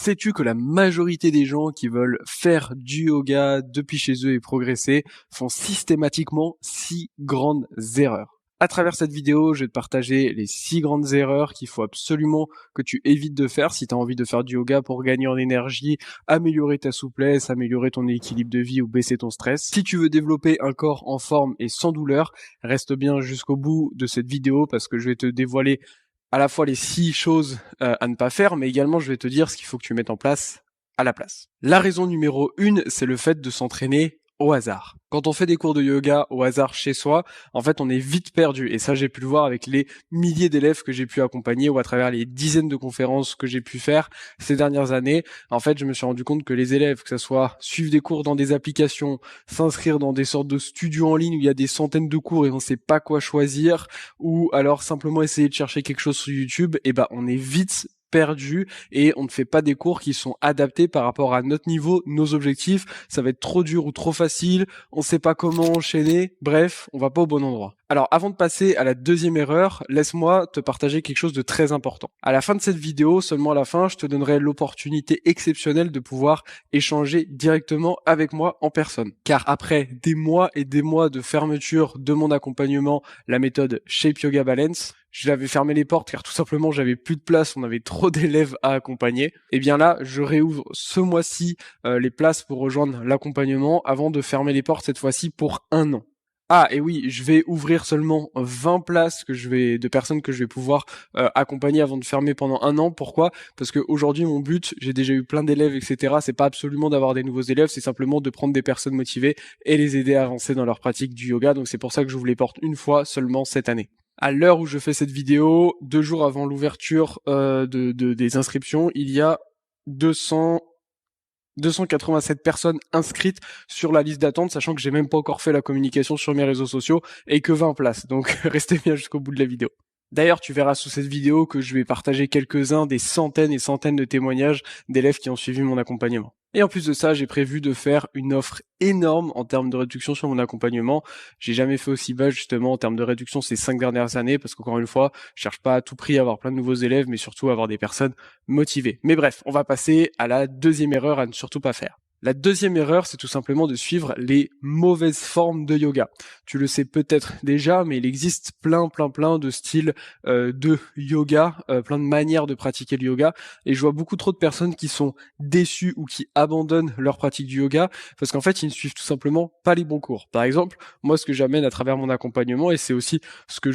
Sais-tu que la majorité des gens qui veulent faire du yoga depuis chez eux et progresser font systématiquement 6 grandes erreurs? À travers cette vidéo, je vais te partager les 6 grandes erreurs qu'il faut absolument que tu évites de faire si tu as envie de faire du yoga pour gagner en énergie, améliorer ta souplesse, améliorer ton équilibre de vie ou baisser ton stress. Si tu veux développer un corps en forme et sans douleur, reste bien jusqu'au bout de cette vidéo parce que je vais te dévoiler à la fois les 6 choses à ne pas faire, mais également je vais te dire ce qu'il faut que tu mettes en place à la place. La raison numéro 1, c'est le fait de s'entraîner au hasard. Quand on fait des cours de yoga au hasard chez soi, en fait, on est vite perdu. Et ça, j'ai pu le voir avec les milliers d'élèves que j'ai pu accompagner ou à travers les dizaines de conférences que j'ai pu faire ces dernières années. En fait, je me suis rendu compte que les élèves, que ce soit suivre des cours dans des applications, s'inscrire dans des sortes de studios en ligne où il y a des centaines de cours et on ne sait pas quoi choisir, ou alors simplement essayer de chercher quelque chose sur YouTube, et ben, on est vite perdu et on ne fait pas des cours qui sont adaptés par rapport à notre niveau, nos objectifs. Ça va être trop dur ou trop facile, on ne sait pas comment enchaîner, bref, on va pas au bon endroit. Alors avant de passer à la deuxième erreur, laisse-moi te partager quelque chose de très important. À la fin de cette vidéo, seulement à la fin, je te donnerai l'opportunité exceptionnelle de pouvoir échanger directement avec moi en personne. Car après des mois et des mois de fermeture de mon accompagnement, la méthode Shape Yoga Balance, je l'avais fermé les portes car tout simplement j'avais plus de place, on avait trop d'élèves à accompagner. Et bien là, je réouvre ce mois-ci les places pour rejoindre l'accompagnement avant de fermer les portes cette fois-ci pour 1 an. Ah, et oui, je vais ouvrir seulement 20 places de personnes que je vais pouvoir accompagner avant de fermer pendant 1 an. Pourquoi? Parce que aujourd'hui, mon but, j'ai déjà eu plein d'élèves, etc. C'est pas absolument d'avoir des nouveaux élèves, c'est simplement de prendre des personnes motivées et les aider à avancer dans leur pratique du yoga. Donc c'est pour ça que je vous les porte une fois seulement cette année. À l'heure où je fais cette vidéo, 2 jours avant l'ouverture des inscriptions, il y a 287 personnes inscrites sur la liste d'attente, sachant que j'ai même pas encore fait la communication sur mes réseaux sociaux et que 20 places. Donc restez bien jusqu'au bout de la vidéo. D'ailleurs, tu verras sous cette vidéo que je vais partager quelques-uns des centaines et centaines de témoignages d'élèves qui ont suivi mon accompagnement. Et en plus de ça, j'ai prévu de faire une offre énorme en termes de réduction sur mon accompagnement. J'ai jamais fait aussi bas justement en termes de réduction ces 5 dernières années parce qu'encore une fois, je cherche pas à tout prix à avoir plein de nouveaux élèves, mais surtout à avoir des personnes motivées. Mais bref, on va passer à la deuxième erreur à ne surtout pas faire. La deuxième erreur, c'est tout simplement de suivre les mauvaises formes de yoga. Tu le sais peut-être déjà, mais il existe plein de styles de yoga, plein de manières de pratiquer le yoga. Et je vois beaucoup trop de personnes qui sont déçues ou qui abandonnent leur pratique du yoga parce qu'en fait, ils ne suivent tout simplement pas les bons cours. Par exemple, moi, ce que j'amène à travers mon accompagnement, et c'est aussi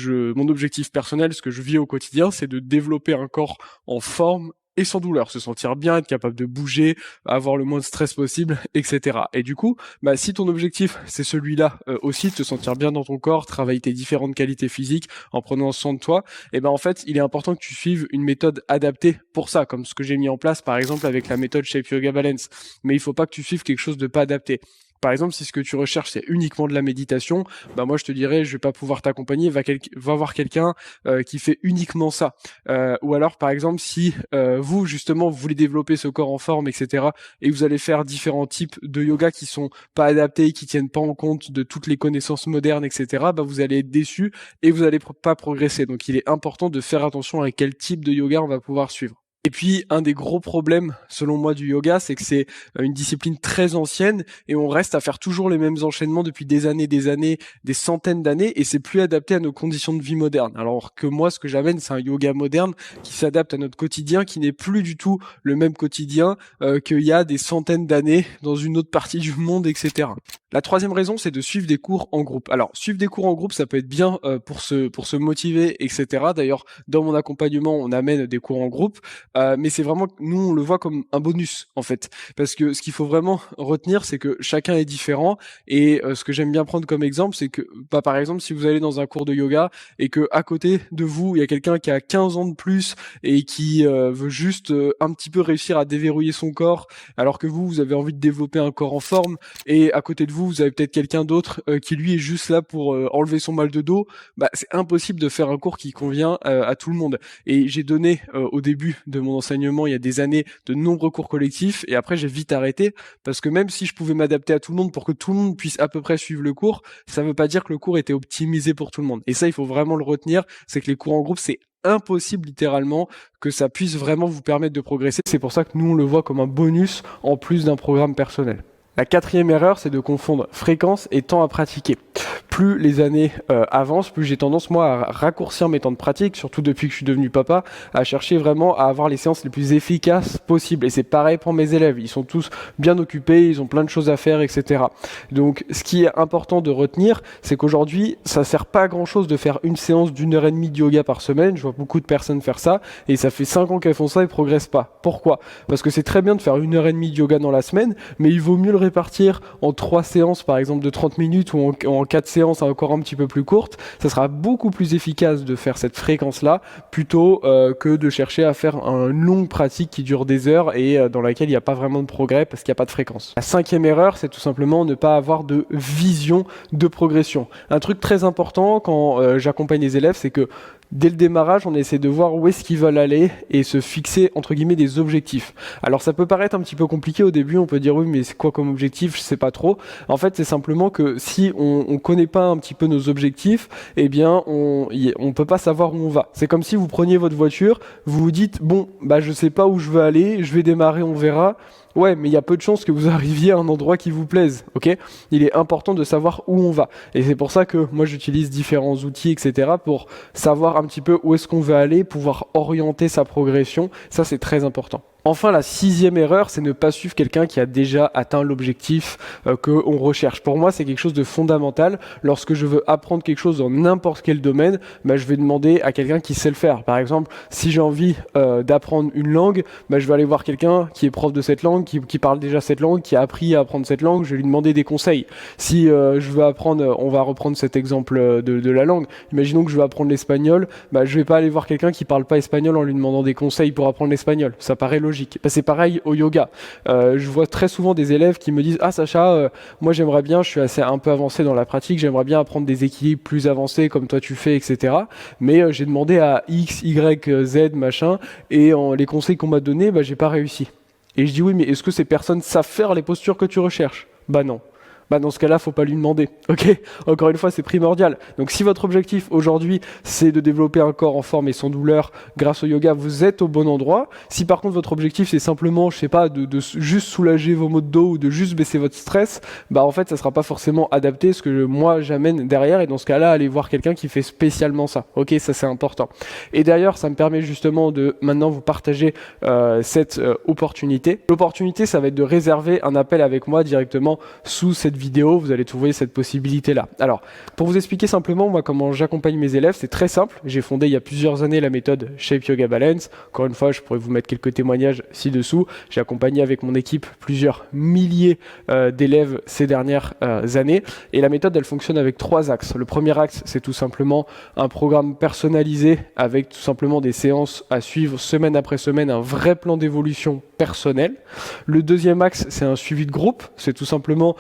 mon objectif personnel, ce que je vis au quotidien, c'est de développer un corps en forme et sans douleur, se sentir bien, être capable de bouger, avoir le moins de stress possible, etc. Et du coup, si ton objectif c'est celui-là aussi, de te sentir bien dans ton corps, travailler tes différentes qualités physiques en prenant soin de toi, et en fait, il est important que tu suives une méthode adaptée pour ça, comme ce que j'ai mis en place par exemple avec la méthode Shape Yoga Balance. Mais il faut pas que tu suives quelque chose de pas adapté. Par exemple, si ce que tu recherches c'est uniquement de la méditation, moi je te dirais je vais pas pouvoir t'accompagner, va voir quelqu'un qui fait uniquement ça. Ou alors par exemple si vous justement vous voulez développer ce corps en forme, etc. et vous allez faire différents types de yoga qui sont pas adaptés, qui tiennent pas en compte de toutes les connaissances modernes, etc. Vous allez être déçu et vous allez pas progresser. Donc il est important de faire attention à quel type de yoga on va pouvoir suivre. Et puis, un des gros problèmes, selon moi, du yoga, c'est que c'est une discipline très ancienne et on reste à faire toujours les mêmes enchaînements depuis des années, des centaines d'années et c'est plus adapté à nos conditions de vie modernes. Alors que moi, ce que j'amène, c'est un yoga moderne qui s'adapte à notre quotidien, qui n'est plus du tout le même quotidien qu'il y a des centaines d'années dans une autre partie du monde, etc. La troisième raison, c'est de suivre des cours en groupe. Alors, suivre des cours en groupe, ça peut être bien pour se motiver, etc. D'ailleurs, dans mon accompagnement, on amène des cours en groupe. Mais c'est vraiment, nous on le voit comme un bonus en fait, parce que ce qu'il faut vraiment retenir c'est que chacun est différent et ce que j'aime bien prendre comme exemple c'est que par exemple si vous allez dans un cours de yoga et que à côté de vous il y a quelqu'un qui a 15 ans de plus et qui veut juste un petit peu réussir à déverrouiller son corps alors que vous avez envie de développer un corps en forme et à côté de vous avez peut-être quelqu'un d'autre qui lui est juste là pour enlever son mal de dos, c'est impossible de faire un cours qui convient à tout le monde. Et j'ai donné au début de mon enseignement il y a des années de nombreux cours collectifs et après j'ai vite arrêté parce que même si je pouvais m'adapter à tout le monde pour que tout le monde puisse à peu près suivre le cours, ça veut pas dire que le cours était optimisé pour tout le monde. Et ça, il faut vraiment le retenir, c'est que les cours en groupe, c'est impossible littéralement que ça puisse vraiment vous permettre de progresser. C'est pour ça que nous on le voit comme un bonus en plus d'un programme personnel. La quatrième erreur, c'est de confondre fréquence et temps à pratiquer. Plus les années avancent, plus j'ai tendance, moi, à raccourcir mes temps de pratique, surtout depuis que je suis devenu papa, à chercher vraiment à avoir les séances les plus efficaces possibles. Et c'est pareil pour mes élèves. Ils sont tous bien occupés, ils ont plein de choses à faire, etc. Donc, ce qui est important de retenir, c'est qu'aujourd'hui, ça sert pas à grand-chose de faire une séance d'1 h 30 de yoga par semaine. Je vois beaucoup de personnes faire ça, et ça fait 5 ans qu'elles font ça et progressent pas. Pourquoi? Parce que c'est très bien de faire 1 h 30 de yoga dans la semaine, mais il vaut mieux le répartir en 3 séances, par exemple, de 30 minutes ou en 4 séances encore un petit peu plus courtes. Ça sera beaucoup plus efficace de faire cette fréquence-là plutôt que de chercher à faire une longue pratique qui dure des heures et dans laquelle il n'y a pas vraiment de progrès parce qu'il n'y a pas de fréquence. La cinquième erreur, c'est tout simplement ne pas avoir de vision de progression. Un truc très important quand j'accompagne les élèves, c'est que dès le démarrage, on essaie de voir où est-ce qu'ils veulent aller et se fixer, entre guillemets, des objectifs. Alors, ça peut paraître un petit peu compliqué au début, on peut dire oui, mais c'est quoi comme objectif? Je sais pas trop. En fait, c'est simplement que si on connaît pas un petit peu nos objectifs, eh bien, on peut pas savoir où on va. C'est comme si vous preniez votre voiture, vous vous dites, bon, bah, je sais pas où je veux aller, je vais démarrer, on verra. Ouais, mais il y a peu de chances que vous arriviez à un endroit qui vous plaise, ok? Il est important de savoir où on va. Et c'est pour ça que moi j'utilise différents outils, etc. pour savoir un petit peu où est-ce qu'on veut aller, pouvoir orienter sa progression. Ça, c'est très important. Enfin, la sixième erreur, c'est ne pas suivre quelqu'un qui a déjà atteint l'objectif qu'on recherche. Pour moi, c'est quelque chose de fondamental. Lorsque je veux apprendre quelque chose dans n'importe quel domaine, bah, je vais demander à quelqu'un qui sait le faire. Par exemple, si j'ai envie d'apprendre une langue, bah, je vais aller voir quelqu'un qui est prof de cette langue, qui parle déjà cette langue, qui a appris à apprendre cette langue, je vais lui demander des conseils. Si je veux apprendre, on va reprendre cet exemple de la langue, imaginons que je veux apprendre l'espagnol, bah, je vais pas aller voir quelqu'un qui parle pas espagnol en lui demandant des conseils pour apprendre l'espagnol. Ça paraît logique. Bah, c'est pareil au yoga. Je vois très souvent des élèves qui me disent « Ah Sacha, moi j'aimerais bien, je suis assez un peu avancé dans la pratique, j'aimerais bien apprendre des équilibres plus avancés comme toi tu fais, etc. Mais j'ai demandé à X, Y, Z, machin, et les conseils qu'on m'a donnés, bah, j'ai pas réussi. » Et je dis « Oui, mais est-ce que ces personnes savent faire les postures que tu recherches ?» Bah non. Bah dans ce cas-là, faut pas lui demander. Ok. Encore une fois, c'est primordial. Donc si votre objectif aujourd'hui, c'est de développer un corps en forme et sans douleur grâce au yoga, vous êtes au bon endroit. Si par contre votre objectif c'est simplement, je sais pas, de juste soulager vos maux de dos ou de juste baisser votre stress, bah en fait, ça sera pas forcément adapté ce que moi j'amène derrière. Et dans ce cas-là, allez voir quelqu'un qui fait spécialement ça. Ok, ça c'est important. Et d'ailleurs, ça me permet justement de maintenant vous partager cette opportunité. L'opportunité, ça va être de réserver un appel avec moi directement sous cette vidéo, vous allez trouver cette possibilité-là. Alors, pour vous expliquer simplement, moi, comment j'accompagne mes élèves, c'est très simple. J'ai fondé il y a plusieurs années la méthode Shape Yoga Balance. Encore une fois, je pourrais vous mettre quelques témoignages ci-dessous. J'ai accompagné avec mon équipe plusieurs milliers d'élèves ces dernières années. Et la méthode, elle fonctionne avec 3 axes. Le premier axe, c'est tout simplement un programme personnalisé avec tout simplement des séances à suivre semaine après semaine, un vrai plan d'évolution personnel. Le deuxième axe, c'est un suivi de groupe. C'est tout simplement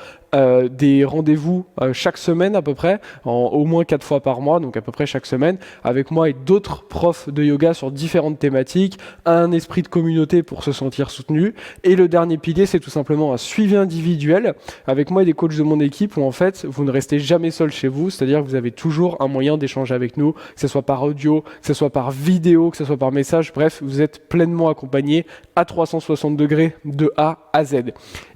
des rendez-vous chaque semaine à peu près, au moins 4 fois par mois, donc à peu près chaque semaine, avec moi et d'autres profs de yoga sur différentes thématiques, un esprit de communauté pour se sentir soutenu. Et le dernier pilier, c'est tout simplement un suivi individuel avec moi et des coachs de mon équipe où en fait, vous ne restez jamais seul chez vous, c'est-à-dire que vous avez toujours un moyen d'échanger avec nous, que ce soit par audio, que ce soit par vidéo, que ce soit par message, bref, vous êtes pleinement accompagné à 360 degrés de A à Z.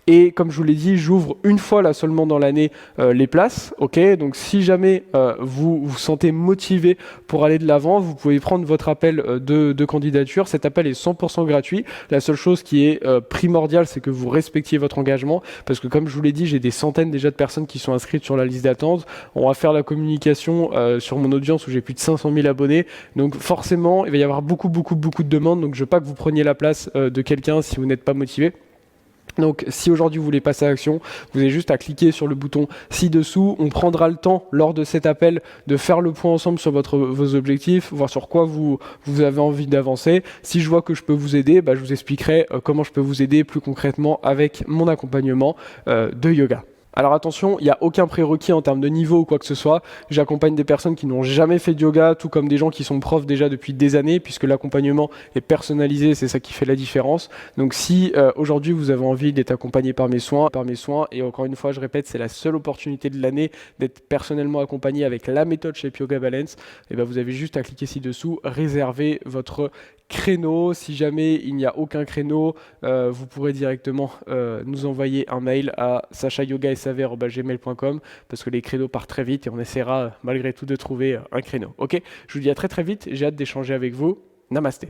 Et comme je vous l'ai dit, j'ouvre une fois là seulement dans l'année les places. Ok, donc si jamais vous vous sentez motivé pour aller de l'avant, vous pouvez prendre votre appel de candidature. Cet appel est 100% gratuit. La seule chose qui est primordiale, c'est que vous respectiez votre engagement, parce que comme je vous l'ai dit, j'ai des centaines déjà de personnes qui sont inscrites sur la liste d'attente. On va faire la communication sur mon audience où j'ai plus de 500 000 abonnés. Donc forcément, il va y avoir beaucoup de demandes. Donc je veux pas que vous preniez la place de quelqu'un si vous n'êtes pas motivé. Donc si aujourd'hui vous voulez passer à l'action, vous avez juste à cliquer sur le bouton ci-dessous. On prendra le temps lors de cet appel de faire le point ensemble sur vos objectifs, voir sur quoi vous avez envie d'avancer. Si je vois que je peux vous aider, bah, je vous expliquerai comment je peux vous aider plus concrètement avec mon accompagnement de yoga. Alors attention, il n'y a aucun prérequis en termes de niveau ou quoi que ce soit. J'accompagne des personnes qui n'ont jamais fait de yoga, tout comme des gens qui sont profs déjà depuis des années, puisque l'accompagnement est personnalisé, c'est ça qui fait la différence. Donc si aujourd'hui vous avez envie d'être accompagné par mes soins, et encore une fois, je répète, c'est la seule opportunité de l'année d'être personnellement accompagné avec la méthode Shape Yoga Balance, et ben vous avez juste à cliquer ci-dessous, réserver votre créneau. Si jamais il n'y a aucun créneau, vous pourrez directement nous envoyer un mail à sachayogasav@gmail.com parce que les créneaux partent très vite et on essaiera malgré tout de trouver un créneau. Ok, je vous dis à très très vite, j'ai hâte d'échanger avec vous. Namasté.